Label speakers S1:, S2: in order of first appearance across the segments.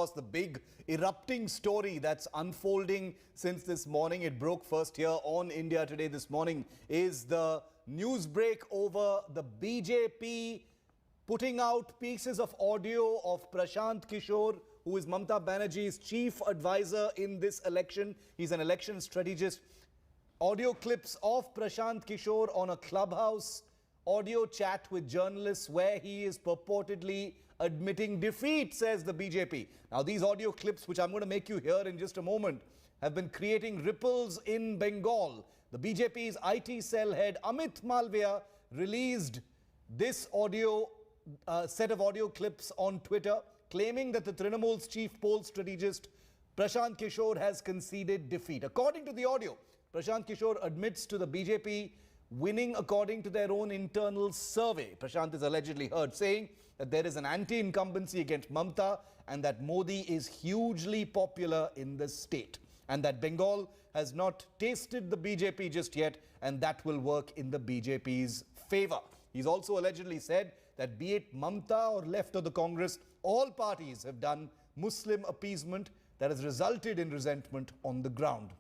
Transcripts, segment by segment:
S1: course, the big erupting story that's unfolding since this morning, it broke first here on India Today this morning, is the news break over the BJP putting out pieces of audio of Prashant Kishore, who is Mamata Banerjee's chief advisor in this election. He's an election strategist. Audio clips of Prashant Kishore on a clubhouse audio chat with journalists where he is purportedly admitting defeat, says the BJP. Now, these audio clips, which I'm going to make you hear in just a moment, have been creating ripples in Bengal. The BJP's IT cell head Amit Malviya released this audio set of audio clips on Twitter, claiming that the Trinamool's chief poll strategist Prashant Kishore has conceded defeat. According to the audio, Prashant Kishore admits to the BJP winning according to their own internal survey. Prashant is allegedly heard saying that there is an anti-incumbency against Mamata and that Modi is hugely popular in the state, and that Bengal has not tasted the BJP just yet, and that will work in the BJP's favor. He's also allegedly said that be it Mamata or left of the Congress, all parties have done Muslim appeasement that has resulted in resentment on the ground.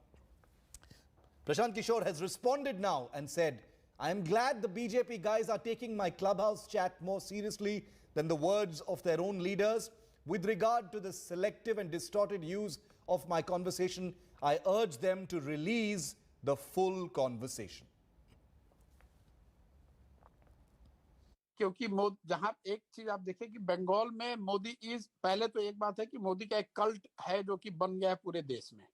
S1: Prashant Kishore has responded now and said, I am glad the BJP guys are taking my clubhouse chat more seriously than the words of their own leaders. With regard to the selective and distorted use of my conversation, I urge them to release the full conversation.
S2: क्योंकि जहां एक चीज आप देखिए कि बंगाल में Modi is, पहले तो एक बात है कि मोदी का एक कल्ट है जो कि बन गया है पूरे देश में,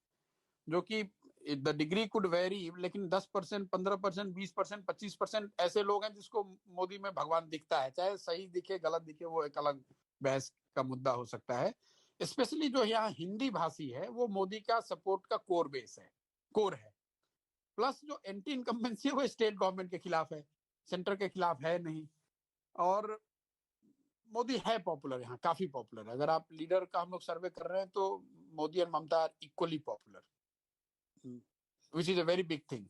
S2: जो कि द डिग्री कुड वेरी, लेकिन 10%, 15%, 20%, 25% ऐसे लोग हैं जिसको मोदी में भगवान दिखता है, चाहे सही दिखे गलत दिखे वो एक अलग बहस का मुद्दा हो सकता है। स्पेशली जो यहाँ हिंदी भाषी है वो मोदी का सपोर्ट का कोर है। प्लस जो एंटी इनकम्बेंसी है वो स्टेट गवर्नमेंट के खिलाफ है, सेंटर के खिलाफ है नहीं, और मोदी है पॉपुलर, यहाँ काफी पॉपुलर है। अगर आप लीडर का हम लोग सर्वे कर रहे हैं तो Modi and Mamata are equally popular, which is a very big thing.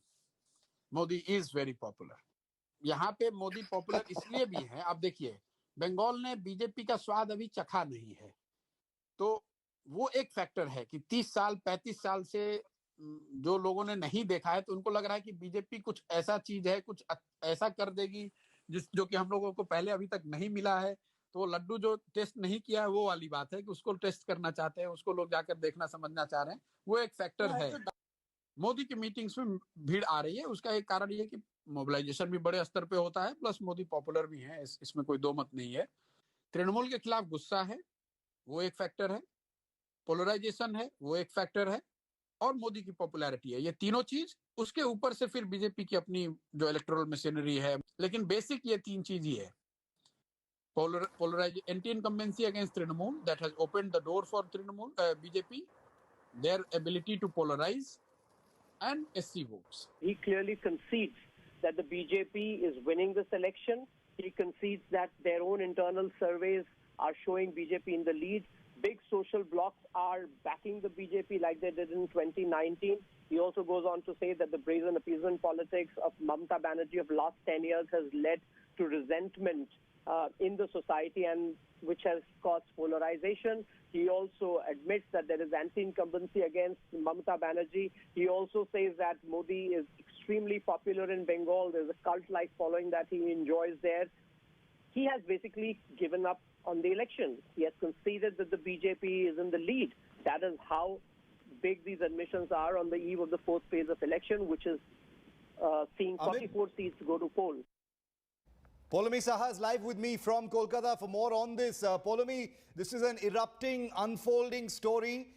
S2: Modi is very popular. यहाँ पे मोदी पॉपुलर इसलिए भी है, आप देखिए बंगाल ने बीजेपी का स्वाद अभी चखा नहीं है, तो वो एक फैक्टर है कि 30 साल 35 साल से जो लोगों ने नहीं देखा है तो उनको लग रहा है कि बीजेपी कुछ ऐसा चीज है, कुछ ऐसा कर देगी जो कि हम लोगों को पहले अभी तक नहीं मिला है। तो लड्डू जो टेस्ट नहीं किया है वो वाली बात है कि उसको टेस्ट करना चाहते हैं, उसको लोग जाकर देखना समझना चाह रहे हैं, वो एक फैक्टर है। मोदी की मीटिंग्स में भीड़ आ रही है, उसका एक कारण ये कि मोबिलाइजेशन भी बड़े स्तर पे होता है, प्लस मोदी पॉपुलर भी है, इसमें कोई दो मत नहीं है। तृणमूल के खिलाफ गुस्सा है, वो एक फैक्टर है, पोलराइजेशन है, वो एक फैक्टर है, और मोदी की पॉपुलैरिटी है। ये तीनों चीज, उसके ऊपर से फिर बीजेपी की अपनी जो इलेक्टोरल मशीनरी है, लेकिन बेसिक ये तीन चीज ही है। Anti incumbency against Trinamool that has opened the door for Trinamool BJP, their ability to polarize, and SC votes.
S3: He clearly concedes that the BJP is winning this election. He concedes that their own internal surveys are showing BJP in the lead. Big social blocs are backing the BJP like they did in 2019. He also goes on to say that the brazen appeasement politics of Mamata Banerjee of last 10 years has led to resentment in the society, and which has caused polarization. He also admits that there is anti-incumbency against Mamata Banerjee. He also says that Modi is extremely popular in Bengal. There's a cult-like following that he enjoys there. He has basically given up on the election. He has conceded that the BJP is in the lead. That is how big these admissions are on the eve of the fourth phase of election, which is seeing 44 seats go to poll.
S1: Poulomi Saha is live with me from Kolkata for more on this. Poulomi, this is an erupting, unfolding story.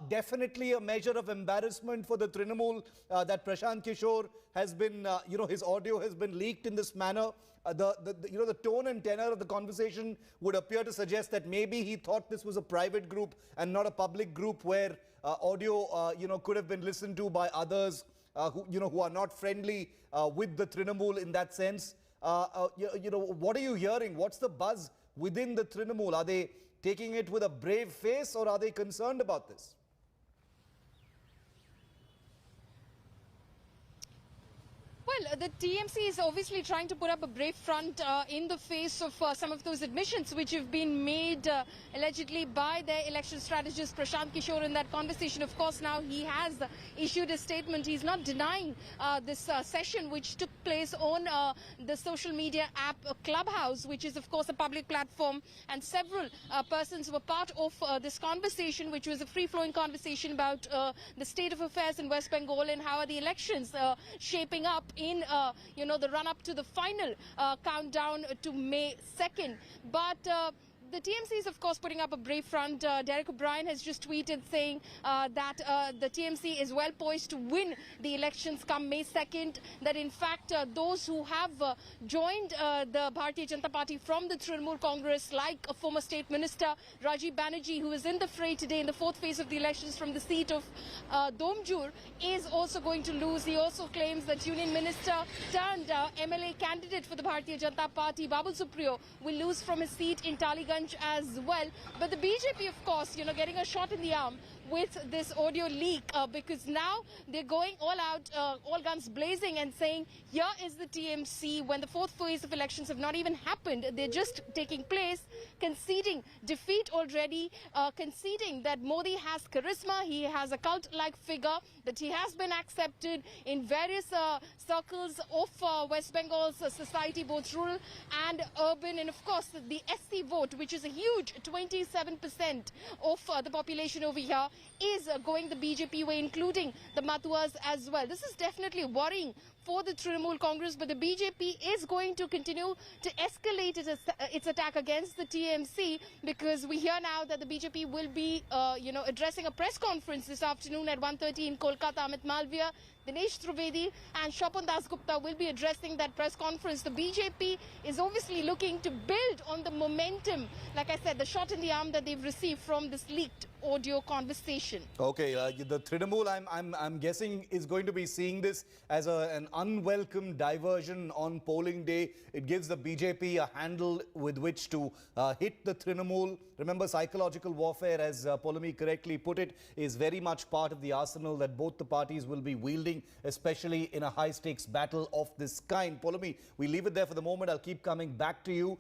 S1: Definitely a measure of embarrassment for the Trinamool that Prashant Kishore has been, his audio has been leaked in this manner. The tone and tenor of the conversation would appear to suggest that maybe he thought this was a private group and not a public group where audio, could have been listened to by others who are not friendly with the Trinamool in that sense. What are you hearing? What's the buzz within the Trinamool? Are they taking it with a brave face, or are they concerned about this?
S4: Well, Well, the TMC is obviously trying to put up a brave front in the face of some of those admissions which have been made allegedly by their election strategist Prashant Kishore in that conversation. Of course, now he has issued a statement. He's not denying this session which took place on the social media app Clubhouse, which is, of course, a public platform. And several persons were part of this conversation, which was a free-flowing conversation about the state of affairs in West Bengal and how are the elections shaping up in, the run-up to the final countdown to May 2nd. But the TMC is, of course, putting up a brave front. Derek O'Brien has just tweeted saying that the TMC is well poised to win the elections come May 2nd, that in fact those who have joined the Bharatiya Janata Party from the Trinamool Congress, like a former State Minister Rajiv Banerjee, who is in the fray today in the fourth phase of the elections from the seat of Domjur, is also going to lose. He also claims that Union Minister turned MLA candidate for the Bharatiya Janata Party, Babul Supriyo, will lose from his seat in Taliganj as well. But the BJP, of course, getting a shot in the arm with this audio leak because now they're going all out, all guns blazing and saying, here is the TMC when the fourth phase of elections have not even happened. They're just taking place, conceding defeat already, conceding that Modi has charisma, he has a cult-like figure, that he has been accepted in various circles of West Bengal's society, both rural and urban, and of course the SC vote, which is a huge 27% of the population over here, is going the BJP way, including the Matuas as well. This is definitely worrying for the Trinamool Congress, but the BJP is going to continue to escalate its attack against the TMC, because we hear now that the BJP will be, addressing a press conference this afternoon at 1:30 in Kolkata. Amit Malviya, Dinesh Trivedi and Shwapan Dasgupta will be addressing that press conference. The BJP is obviously looking to build on the momentum, like I said, the shot in the arm that they've received from this leaked audio conversation.
S1: Okay, the Trinamool, I'm guessing, is going to be seeing this as an unwelcome diversion on polling day. It gives the BJP a handle with which to hit the Trinamool. Remember, psychological warfare, as Poulomi correctly put it, is very much part of the arsenal that both the parties will be wielding, especially in a high-stakes battle of this kind. Poulomi, we leave it there for the moment. I'll keep coming back to you.